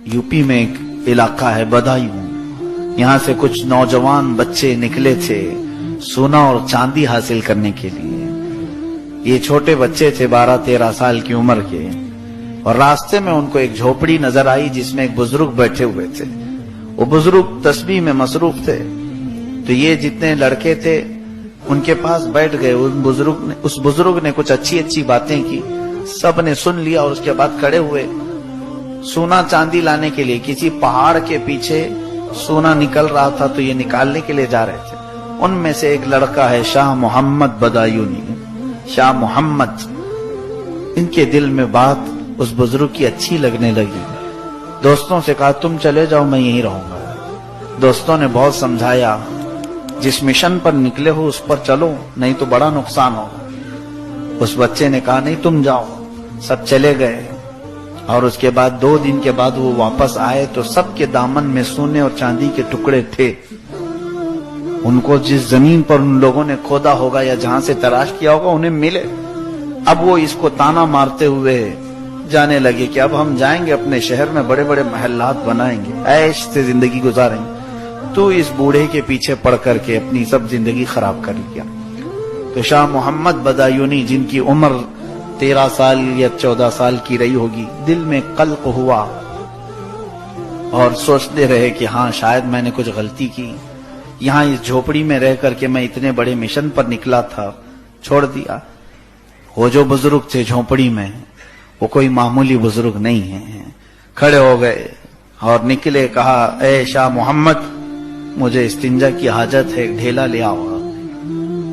UP में एक इलाका है बदायूं, यहाँ से कुछ नौजवान बच्चे निकले थे सोना और चांदी हासिल करने के लिए। ये छोटे बच्चे थे 12-13 साल की उम्र के, और रास्ते में उनको एक झोपड़ी नजर आई जिसमें एक बुजुर्ग बैठे हुए थे। वो बुजुर्ग तस्बीह में मसरूफ थे, तो ये जितने लड़के थे उनके पास बैठ गए। उस बुजुर्ग ने कुछ अच्छी अच्छी बातें की, सब ने सुन लिया और उसके बाद खड़े हुए सोना चांदी लाने के लिए। किसी पहाड़ के पीछे सोना निकल रहा था तो ये निकालने के लिए जा रहे थे। उनमें से एक लड़का है शाह मोहम्मद बदायूनी, शाह मोहम्मद। इनके दिल में बात उस बुजुर्ग की अच्छी लगने लगी। दोस्तों से कहा तुम चले जाओ, मैं यहीं रहूंगा। दोस्तों ने बहुत समझाया, जिस मिशन पर निकले हो उस पर चलो, नहीं तो बड़ा नुकसान होगा। उस बच्चे ने कहा नहीं तुम जाओ। सब चले गए, और उसके बाद 2 दिन के बाद वो वापस आए तो सबके दामन में सोने और चांदी के टुकड़े थे। उनको जिस जमीन पर उन लोगों ने खोदा होगा या जहां से तलाश किया होगा उन्हें मिले। अब वो इसको ताना मारते हुए जाने लगे कि अब हम जाएंगे अपने शहर में, बड़े बड़े महल्लात बनाएंगे, ऐश से जिंदगी गुजारेंगे। तो इस बूढ़े के पीछे पड़ करके अपनी सब जिंदगी खराब कर लिया। तो शाह मोहम्मद बदायूनी, जिनकी उम्र 13 साल या 14 साल की रही होगी, दिल में कल्क हुआ और सोचते रहे कि हाँ शायद मैंने कुछ गलती की। यहाँ इस झोपड़ी में रह करके मैं इतने बड़े मिशन पर निकला था, छोड़ दिया। वो जो बुजुर्ग थे झोपड़ी में, वो कोई मामूली बुजुर्ग नहीं है। खड़े हो गए और निकले, कहा ए शाह मोहम्मद, मुझे इस्तिंजा की हाजत है, ढेला ले आओ।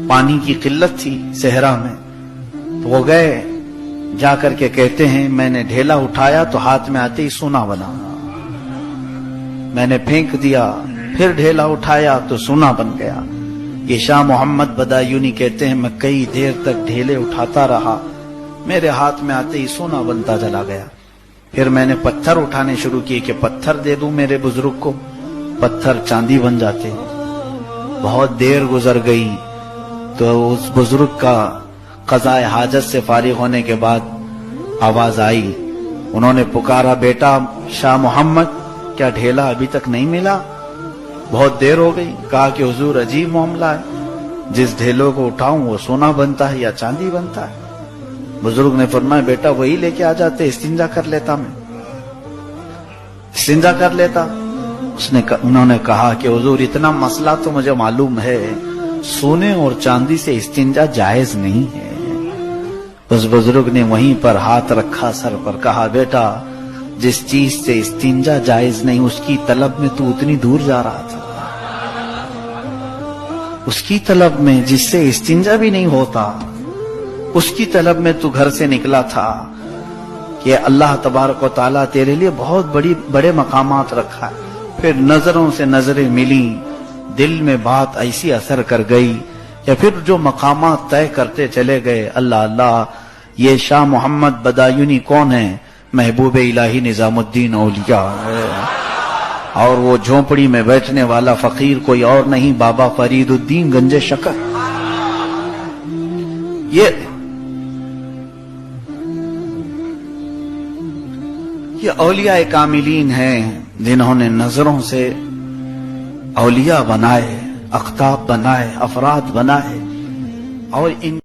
पानी की किल्लत थी सहरा में, तो वो गए। जाकर के कहते हैं मैंने ढेला उठाया तो हाथ में आते ही सोना बना। मैंने फेंक दिया, फिर ढेला उठाया तो सोना बन गया। ये शाह मोहम्मद बदायूनी कहते हैं मैं कई देर तक ढेले उठाता रहा, मेरे हाथ में आते ही सोना बनता चला गया। फिर मैंने पत्थर उठाने शुरू किए कि पत्थर दे दूं मेरे बुजुर्ग को, पत्थर चांदी बन जाते। बहुत देर गुजर गई तो उस बुजुर्ग का क़ज़ाए हाजत से फारिग होने के बाद आवाज आई। उन्होंने पुकारा, बेटा शाह मोहम्मद, क्या ढेला अभी तक नहीं मिला? बहुत देर हो गई। कहा कि हुजूर अजीब मामला है, जिस ढेलों को उठाऊं वो सोना बनता है या चांदी बनता है। बुजुर्ग ने फरमाया बेटा वही लेके आ जाते, इस्तिंजा कर लेता, मैं इस्तिंजा कर लेता। उन्होंने कहा कि हुजूर इतना मसला तो मुझे मालूम है, सोने और चांदी से इस्तिंजा जायज नहीं है। उस बुजुर्ग ने वहीं पर हाथ रखा सर पर, कहा बेटा जिस चीज से इस्तिंजा जायज नहीं उसकी तलब में तू उतनी दूर जा रहा था, उसकी तलब में जिससे इस्तिंजा भी नहीं होता उसकी तलब में तू घर से निकला था कि अल्लाह तबारक व तआला तेरे लिए बहुत बड़े मकामात रखा है। फिर नजरों से नजरें मिली, दिल में बात ऐसी असर कर गई या फिर जो मकामात तय करते चले गए। अल्लाह अल्लाह, ये शाह मोहम्मद बदायूनी कौन है? महबूब इलाही निजामुद्दीन औलिया है। और वो झोपड़ी में बैठने वाला फकीर कोई और नहीं, बाबा फरीदुद्दीन गंजे शकर। ये औलिया कामिलीन हैं जिन्होंने नजरों से औलिया बनाए, अख्ताब बनाए, अफराद बनाए। और इन